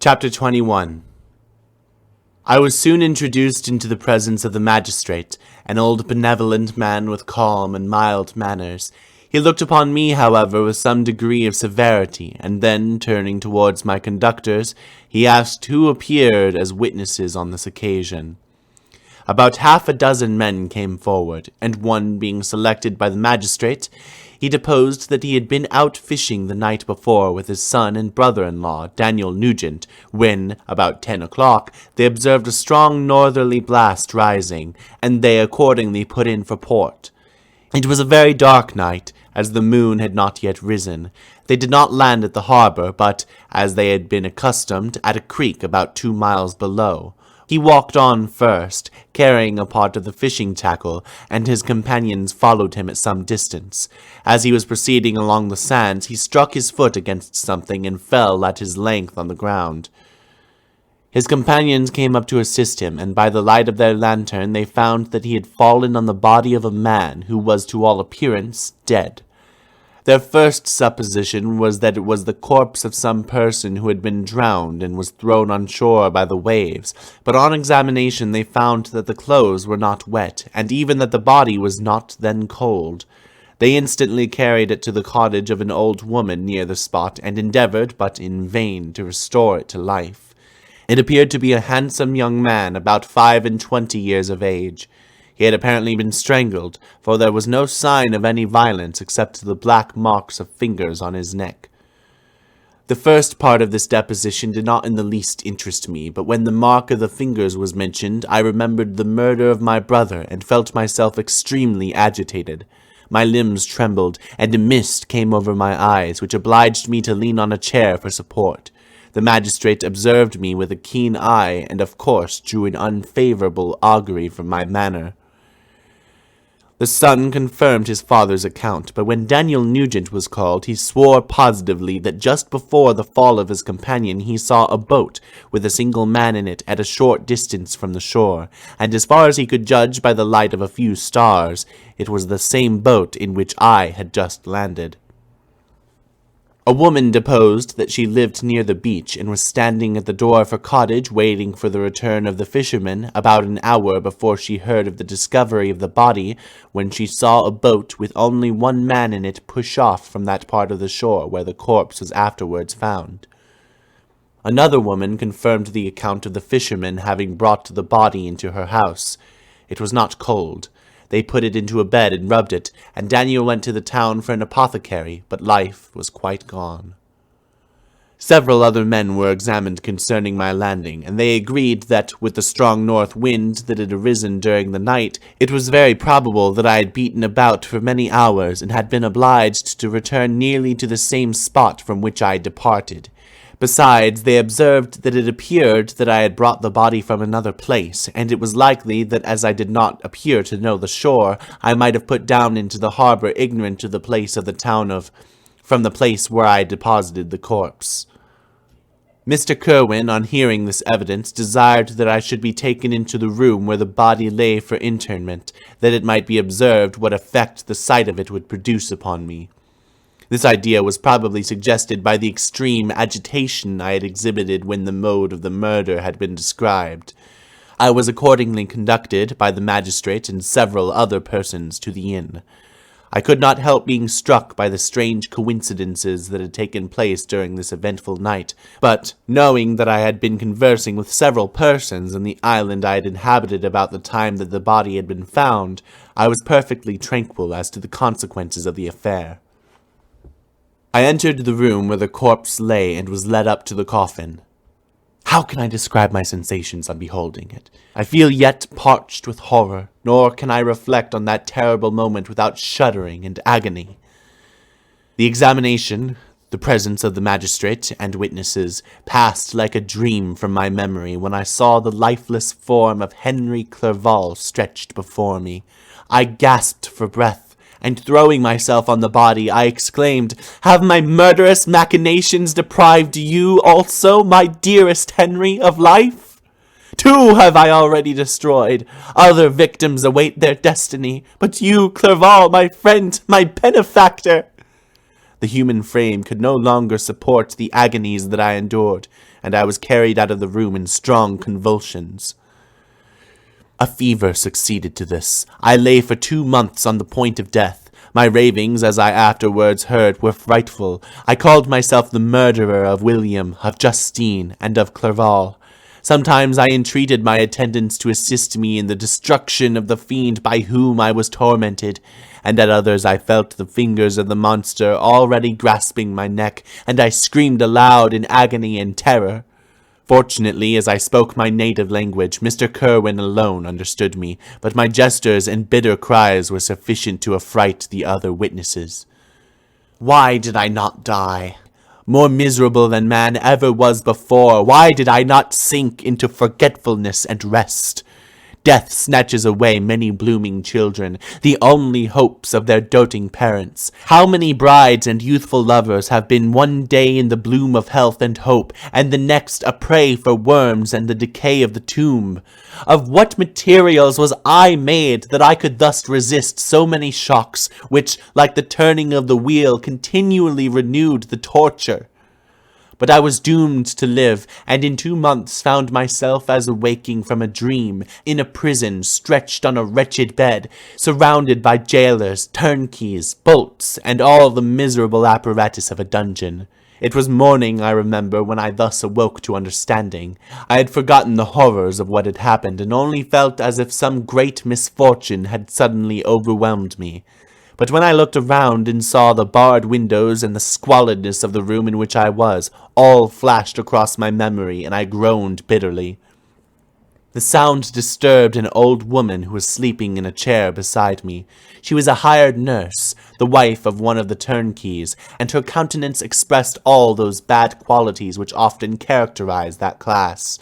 Chapter 21. I was soon introduced into the presence of the magistrate, an old benevolent man with calm and mild manners. He looked upon me, however, with some degree of severity, and then, turning towards my conductors, he asked who appeared as witnesses on this occasion. About half a dozen men came forward, and one being selected by the magistrate, he deposed that he had been out fishing the night before with his son and brother-in-law, Daniel Nugent, when, about 10 o'clock, they observed a strong northerly blast rising, and they accordingly put in for port. It was a very dark night, as the moon had not yet risen. They did not land at the harbor, but, as they had been accustomed, at a creek about 2 miles below. He walked on first, carrying a part of the fishing tackle, and his companions followed him at some distance. As he was proceeding along the sands, he struck his foot against something and fell at his length on the ground. His companions came up to assist him, and by the light of their lantern they found that he had fallen on the body of a man who was to all appearance dead. Their first supposition was that it was the corpse of some person who had been drowned and was thrown on shore by the waves, but on examination they found that the clothes were not wet, and even that the body was not then cold. They instantly carried it to the cottage of an old woman near the spot, and endeavored, but in vain, to restore it to life. It appeared to be a handsome young man, about 25 years of age. He had apparently been strangled, for there was no sign of any violence except the black marks of fingers on his neck. The first part of this deposition did not in the least interest me, but when the mark of the fingers was mentioned, I remembered the murder of my brother, and felt myself extremely agitated. My limbs trembled, and a mist came over my eyes, which obliged me to lean on a chair for support. The magistrate observed me with a keen eye, and of course drew an unfavorable augury from my manner. The son confirmed his father's account, but when Daniel Nugent was called, he swore positively that just before the fall of his companion he saw a boat with a single man in it at a short distance from the shore, and as far as he could judge by the light of a few stars, it was the same boat in which I had just landed. A woman deposed that she lived near the beach and was standing at the door of her cottage waiting for the return of the fishermen about an hour before she heard of the discovery of the body, when she saw a boat with only one man in it push off from that part of the shore where the corpse was afterwards found. Another woman confirmed the account of the fishermen having brought the body into her house. It was not cold. They put it into a bed and rubbed it, and Daniel went to the town for an apothecary, but life was quite gone. Several other men were examined concerning my landing, and they agreed that, with the strong north wind that had arisen during the night, it was very probable that I had beaten about for many hours, and had been obliged to return nearly to the same spot from which I had departed. Besides, they observed that it appeared that I had brought the body from another place, and it was likely that as I did not appear to know the shore, I might have put down into the harbor ignorant of the place of the town from the place where I had deposited the corpse. Mr. Kerwin, on hearing this evidence, desired that I should be taken into the room where the body lay for interment, that it might be observed what effect the sight of it would produce upon me. This idea was probably suggested by the extreme agitation I had exhibited when the mode of the murder had been described. I was accordingly conducted by the magistrate and several other persons to the inn. I could not help being struck by the strange coincidences that had taken place during this eventful night, but, knowing that I had been conversing with several persons in the island I had inhabited about the time that the body had been found, I was perfectly tranquil as to the consequences of the affair. I entered the room where the corpse lay and was led up to the coffin. How can I describe my sensations on beholding it? I feel yet parched with horror, nor can I reflect on that terrible moment without shuddering and agony. The examination, the presence of the magistrate and witnesses, passed like a dream from my memory when I saw the lifeless form of Henry Clerval stretched before me. I gasped for breath, and throwing myself on the body, I exclaimed, "Have my murderous machinations deprived you also, my dearest Henry, of life? 2 have I already destroyed. Other victims await their destiny. But you, Clerval, my friend, my benefactor!" The human frame could no longer support the agonies that I endured, and I was carried out of the room in strong convulsions. A fever succeeded to this. I lay for 2 months on the point of death. My ravings, as I afterwards heard, were frightful. I called myself the murderer of William, of Justine, and of Clerval. Sometimes I entreated my attendants to assist me in the destruction of the fiend by whom I was tormented, and at others I felt the fingers of the monster already grasping my neck, and I screamed aloud in agony and terror. Fortunately, as I spoke my native language, Mr. Kerwin alone understood me, but my gestures and bitter cries were sufficient to affright the other witnesses. Why did I not die? More miserable than man ever was before, why did I not sink into forgetfulness and rest? Death snatches away many blooming children, the only hopes of their doting parents. How many brides and youthful lovers have been one day in the bloom of health and hope, and the next a prey for worms and the decay of the tomb? Of what materials was I made that I could thus resist so many shocks, which, like the turning of the wheel, continually renewed the torture? But I was doomed to live, and in 2 months found myself as awaking from a dream, in a prison, stretched on a wretched bed, surrounded by jailers, turnkeys, bolts, and all the miserable apparatus of a dungeon. It was morning, I remember, when I thus awoke to understanding. I had forgotten the horrors of what had happened, and only felt as if some great misfortune had suddenly overwhelmed me. But when I looked around and saw the barred windows and the squalidness of the room in which I was, all flashed across my memory, and I groaned bitterly. The sound disturbed an old woman who was sleeping in a chair beside me. She was a hired nurse, the wife of one of the turnkeys, and her countenance expressed all those bad qualities which often characterize that class.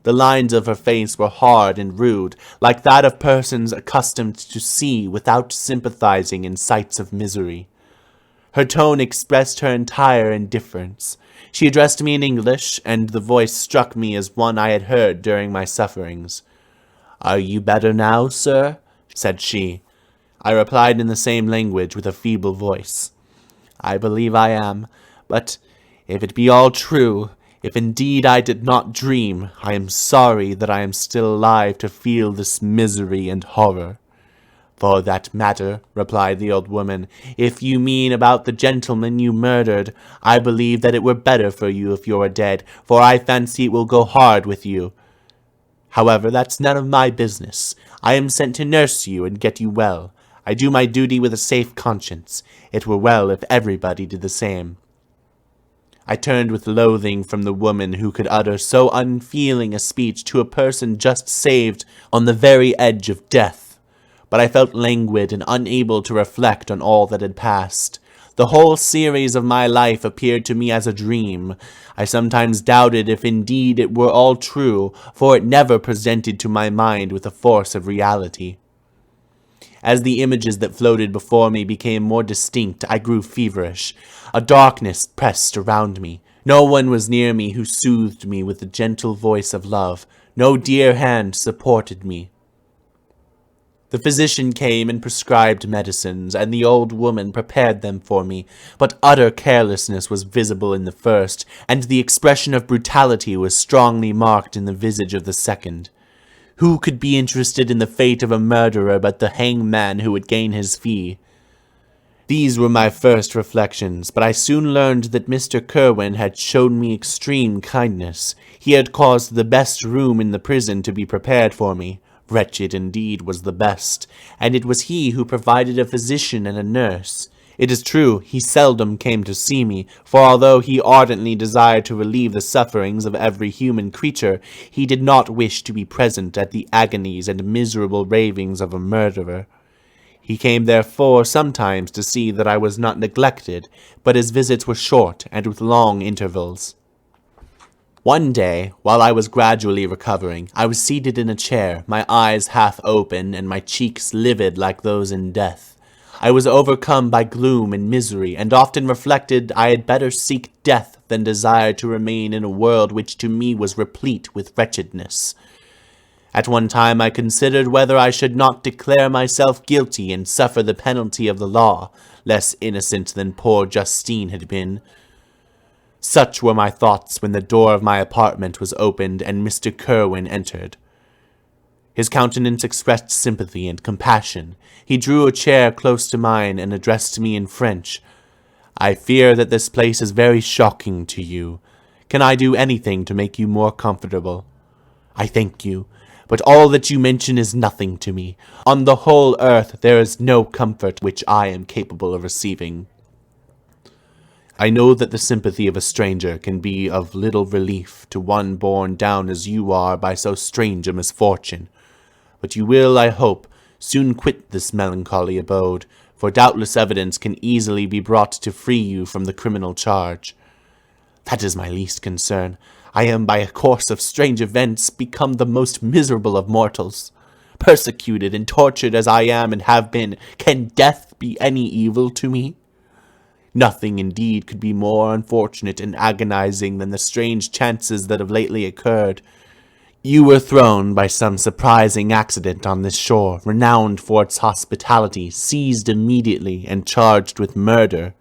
The lines of her face were hard and rude, like that of persons accustomed to see without sympathizing in sights of misery. Her tone expressed her entire indifference. She addressed me in English, and the voice struck me as one I had heard during my sufferings. "Are you better now, sir?" said she. I replied in the same language with a feeble voice. "I believe I am, but if it be all true, if indeed I did not dream, I am sorry that I am still alive to feel this misery and horror." "For that matter," replied the old woman, "if you mean about the gentleman you murdered, I believe that it were better for you if you were dead, for I fancy it will go hard with you. However, that's none of my business. I am sent to nurse you and get you well. I do my duty with a safe conscience. It were well if everybody did the same." I turned with loathing from the woman who could utter so unfeeling a speech to a person just saved on the very edge of death. But I felt languid and unable to reflect on all that had passed. The whole series of my life appeared to me as a dream. I sometimes doubted if indeed it were all true, for it never presented to my mind with the force of reality. As the images that floated before me became more distinct, I grew feverish. A darkness pressed around me. No one was near me who soothed me with the gentle voice of love. No dear hand supported me. The physician came and prescribed medicines, and the old woman prepared them for me, but utter carelessness was visible in the first, and the expression of brutality was strongly marked in the visage of the second. Who could be interested in the fate of a murderer but the hangman who would gain his fee? These were my first reflections, but I soon learned that Mr. Kerwin had shown me extreme kindness. He had caused the best room in the prison to be prepared for me. Wretched indeed was the best, and it was he who provided a physician and a nurse. It is true, he seldom came to see me, for although he ardently desired to relieve the sufferings of every human creature, he did not wish to be present at the agonies and miserable ravings of a murderer. He came therefore sometimes to see that I was not neglected, but his visits were short and with long intervals. One day, while I was gradually recovering, I was seated in a chair, my eyes half open and my cheeks livid like those in death. I was overcome by gloom and misery, and often reflected I had better seek death than desire to remain in a world which to me was replete with wretchedness. At one time I considered whether I should not declare myself guilty and suffer the penalty of the law, less innocent than poor Justine had been. Such were my thoughts when the door of my apartment was opened and Mr. Kerwin entered. His countenance expressed sympathy and compassion. He drew a chair close to mine and addressed me in French. "I fear that this place is very shocking to you. Can I do anything to make you more comfortable?" "I thank you, but all that you mention is nothing to me. On the whole earth there is no comfort which I am capable of receiving. I know that the sympathy of a stranger can be of little relief to one borne down as you are by so strange a misfortune. But you will, I hope, soon quit this melancholy abode, for doubtless evidence can easily be brought to free you from the criminal charge. That is my least concern. I am by a course of strange events become the most miserable of mortals. Persecuted and tortured as I am and have been, can death be any evil to me? Nothing, indeed, could be more unfortunate and agonizing than the strange chances that have lately occurred. You were thrown by some surprising accident on this shore, renowned for its hospitality, seized immediately, and charged with murder.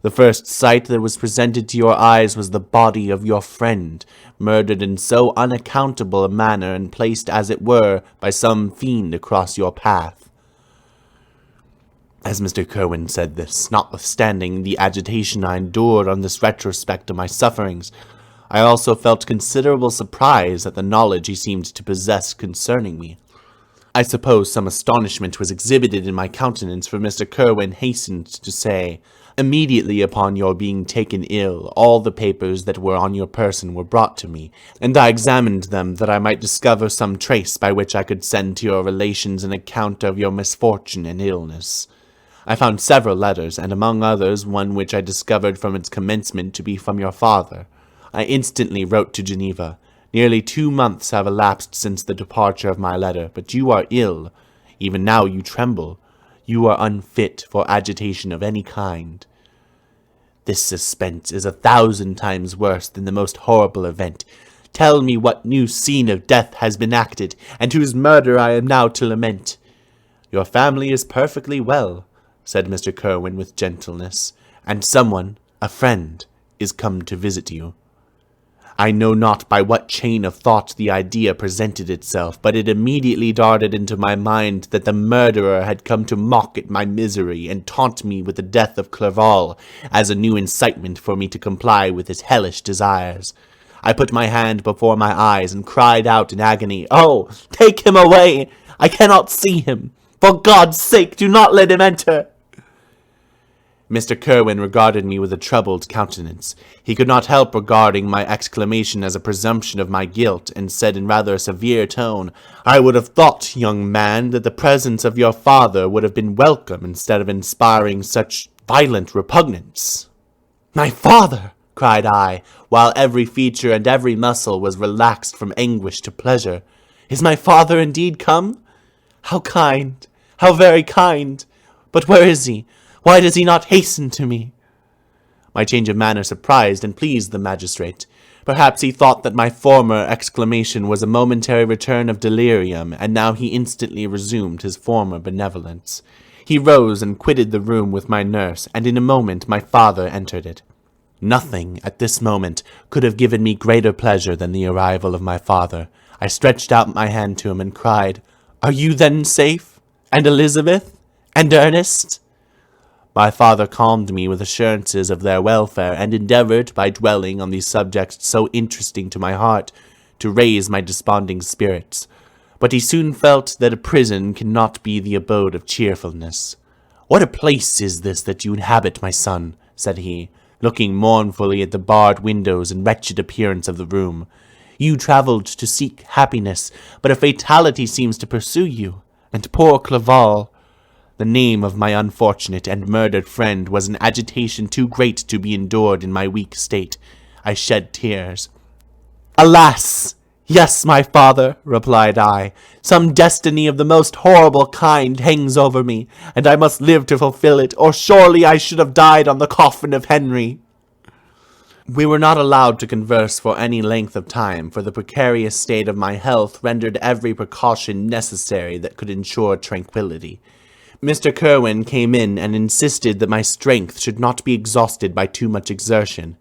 The first sight that was presented to your eyes was the body of your friend, murdered in so unaccountable a manner and placed, as it were, by some fiend across your path." As Mr. Kerwin said this, notwithstanding the agitation I endured on this retrospect of my sufferings, I also felt considerable surprise at the knowledge he seemed to possess concerning me. I suppose some astonishment was exhibited in my countenance, for Mr. Kerwin hastened to say, "Immediately upon your being taken ill, all the papers that were on your person were brought to me, and I examined them that I might discover some trace by which I could send to your relations an account of your misfortune and illness. I found several letters, and among others one which I discovered from its commencement to be from your father. I instantly wrote to Geneva. Nearly 2 months have elapsed since the departure of my letter, but you are ill. Even now you tremble. You are unfit for agitation of any kind. This suspense is 1,000 times worse than the most horrible event. Tell me what new scene of death has been acted, and whose murder I am now to lament." "Your family is perfectly well," said Mr. Kerwin with gentleness, "and someone, a friend, is come to visit you." I know not by what chain of thought the idea presented itself, but it immediately darted into my mind that the murderer had come to mock at my misery and taunt me with the death of Clerval, as a new incitement for me to comply with his hellish desires. I put my hand before my eyes and cried out in agony, "Oh, take him away! I cannot see him! For God's sake, do not let him enter!" Mr. Kerwin regarded me with a troubled countenance. He could not help regarding my exclamation as a presumption of my guilt, and said in rather a severe tone, "I would have thought, young man, that the presence of your father would have been welcome instead of inspiring such violent repugnance." "My father!" cried I, while every feature and every muscle was relaxed from anguish to pleasure. "Is my father indeed come? How kind! How very kind! But where is he? Why does he not hasten to me?" My change of manner surprised and pleased the magistrate. Perhaps he thought that my former exclamation was a momentary return of delirium, and now he instantly resumed his former benevolence. He rose and quitted the room with my nurse, and in a moment my father entered it. Nothing, at this moment, could have given me greater pleasure than the arrival of my father. I stretched out my hand to him and cried, "Are you then safe? And Elizabeth? And Ernest?" My father calmed me with assurances of their welfare, and endeavoured, by dwelling on these subjects so interesting to my heart, to raise my desponding spirits. But he soon felt that a prison cannot be the abode of cheerfulness. "What a place is this that you inhabit, my son?" said he, looking mournfully at the barred windows and wretched appearance of the room. "You travelled to seek happiness, but a fatality seems to pursue you, and poor Clerval." The name of my unfortunate and murdered friend was an agitation too great to be endured in my weak state. I shed tears. "Alas! Yes, my father," replied I, "some destiny of the most horrible kind hangs over me, and I must live to fulfill it, or surely I should have died on the coffin of Henry." We were not allowed to converse for any length of time, for the precarious state of my health rendered every precaution necessary that could ensure tranquillity. Mr. Kerwin came in and insisted that my strength should not be exhausted by too much exertion,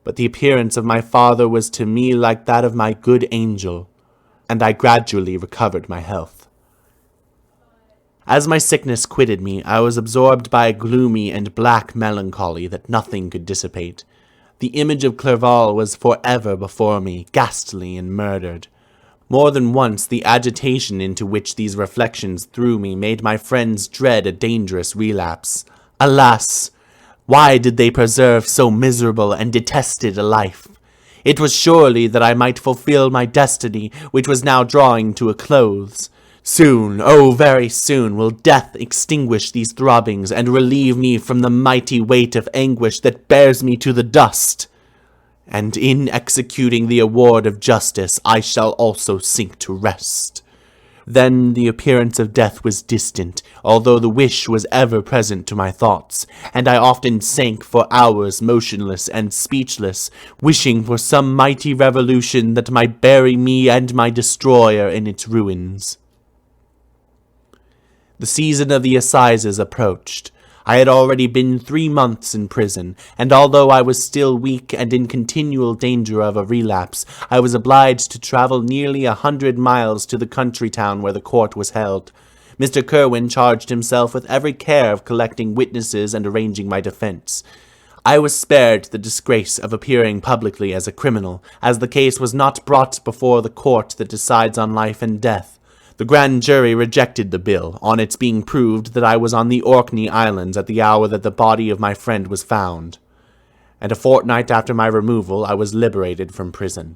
but the appearance of my father was to me like that of my good angel, and I gradually recovered my health. As my sickness quitted me, I was absorbed by a gloomy and black melancholy that nothing could dissipate. The image of Clerval was forever before me, ghastly and murdered. More than once the agitation into which these reflections threw me made my friends dread a dangerous relapse. Alas! Why did they preserve so miserable and detested a life? It was surely that I might fulfill my destiny, which was now drawing to a close. Soon, oh very soon, will death extinguish these throbbings and relieve me from the mighty weight of anguish that bears me to the dust. And in executing the award of justice, I shall also sink to rest. Then the appearance of death was distant, although the wish was ever present to my thoughts, and I often sank for hours motionless and speechless, wishing for some mighty revolution that might bury me and my destroyer in its ruins. The season of the assizes approached. I had already been 3 months in prison, and although I was still weak and in continual danger of a relapse, I was obliged to travel nearly 100 miles to the country town where the court was held. Mr. Kerwin charged himself with every care of collecting witnesses and arranging my defense. I was spared the disgrace of appearing publicly as a criminal, as the case was not brought before the court that decides on life and death. The grand jury rejected the bill, on its being proved that I was on the Orkney Islands at the hour that the body of my friend was found, and a fortnight after my removal I was liberated from prison.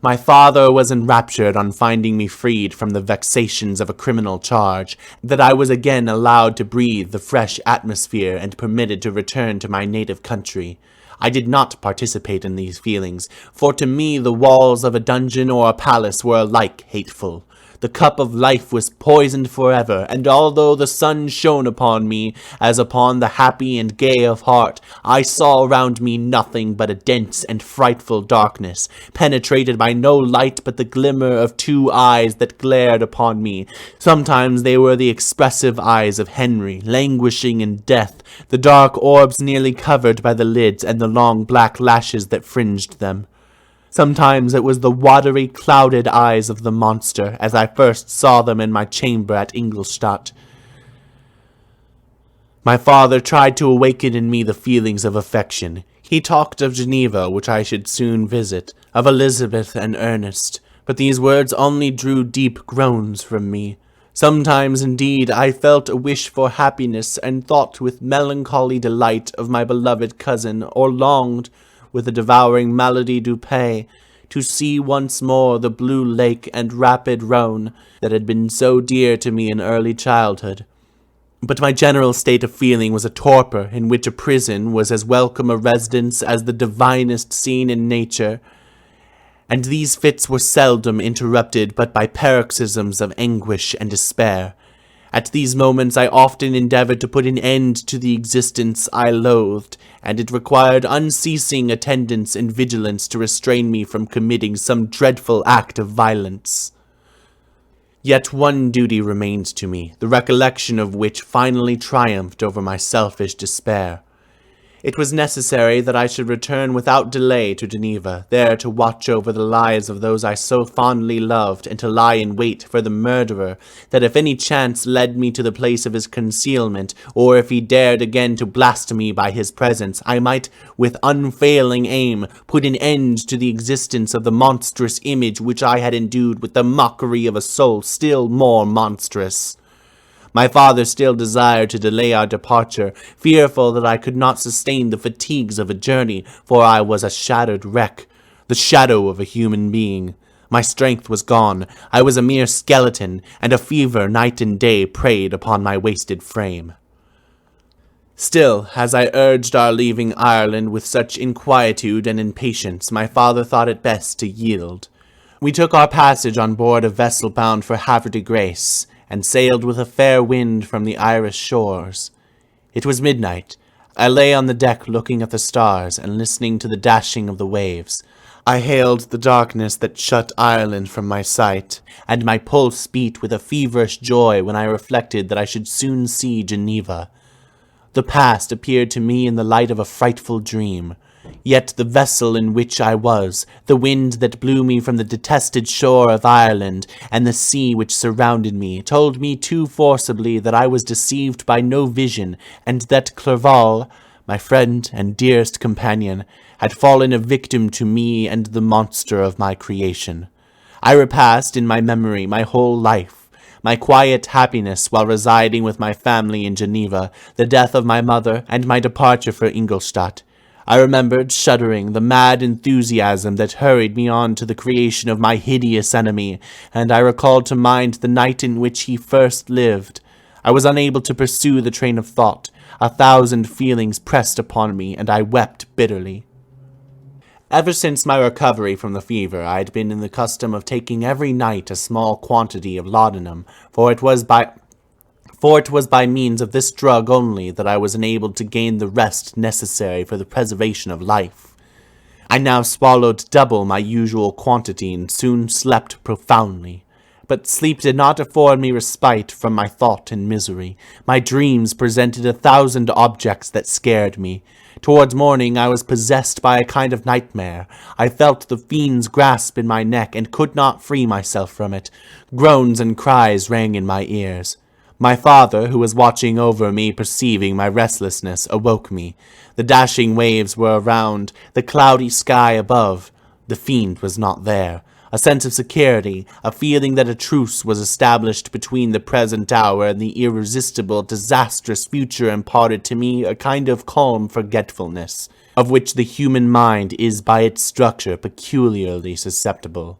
My father was enraptured on finding me freed from the vexations of a criminal charge, that I was again allowed to breathe the fresh atmosphere and permitted to return to my native country. I did not participate in these feelings, for to me the walls of a dungeon or a palace were alike hateful. The cup of life was poisoned forever, and although the sun shone upon me, as upon the happy and gay of heart, I saw around me nothing but a dense and frightful darkness, penetrated by no light but the glimmer of 2 eyes that glared upon me. Sometimes they were the expressive eyes of Henry, languishing in death, the dark orbs nearly covered by the lids and the long black lashes that fringed them. Sometimes it was the watery, clouded eyes of the monster, as I first saw them in my chamber at Ingolstadt. My father tried to awaken in me the feelings of affection. He talked of Geneva, which I should soon visit, of Elizabeth and Ernest, but these words only drew deep groans from me. Sometimes, indeed, I felt a wish for happiness, and thought with melancholy delight of my beloved cousin, or longed, with a devouring malady du pays, to see once more the blue lake and rapid Rhone that had been so dear to me in early childhood. But my general state of feeling was a torpor in which a prison was as welcome a residence as the divinest scene in nature, and these fits were seldom interrupted but by paroxysms of anguish and despair. At these moments I often endeavored to put an end to the existence I loathed, and it required unceasing attendance and vigilance to restrain me from committing some dreadful act of violence. Yet one duty remained to me, the recollection of which finally triumphed over my selfish despair. It was necessary that I should return without delay to Geneva, there to watch over the lives of those I so fondly loved, and to lie in wait for the murderer, that if any chance led me to the place of his concealment, or if he dared again to blast me by his presence, I might, with unfailing aim, put an end to the existence of the monstrous image which I had endued with the mockery of a soul still more monstrous. My father still desired to delay our departure, fearful that I could not sustain the fatigues of a journey, for I was a shattered wreck, the shadow of a human being. My strength was gone, I was a mere skeleton, and a fever night and day preyed upon my wasted frame. Still, as I urged our leaving Ireland with such inquietude and impatience, my father thought it best to yield. We took our passage on board a vessel bound for Havre de Grace, and sailed with a fair wind from the Irish shores. It was midnight. I lay on the deck looking at the stars and listening to the dashing of the waves. I hailed the darkness that shut Ireland from my sight, and my pulse beat with a feverish joy when I reflected that I should soon see Geneva. The past appeared to me in the light of a frightful dream. Yet the vessel in which I was, the wind that blew me from the detested shore of Ireland, and the sea which surrounded me, told me too forcibly that I was deceived by no vision, and that Clerval, my friend and dearest companion, had fallen a victim to me and the monster of my creation. I repassed in my memory my whole life, my quiet happiness while residing with my family in Geneva, the death of my mother, and my departure for Ingolstadt. I remembered, shuddering, the mad enthusiasm that hurried me on to the creation of my hideous enemy, and I recalled to mind the night in which he first lived. I was unable to pursue the train of thought. 1,000 feelings pressed upon me, and I wept bitterly. Ever since my recovery from the fever, I had been in the custom of taking every night a small quantity of laudanum, for it was by means of this drug only that I was enabled to gain the rest necessary for the preservation of life. I now swallowed double my usual quantity and soon slept profoundly. But sleep did not afford me respite from my thought and misery. My dreams presented 1,000 objects that scared me. Towards morning I was possessed by a kind of nightmare. I felt the fiend's grasp in my neck and could not free myself from it. Groans and cries rang in my ears. My father, who was watching over me, perceiving my restlessness, awoke me. The dashing waves were around, the cloudy sky above. The fiend was not there. A sense of security, a feeling that a truce was established between the present hour and the irresistible, disastrous future imparted to me a kind of calm forgetfulness, of which the human mind is by its structure peculiarly susceptible.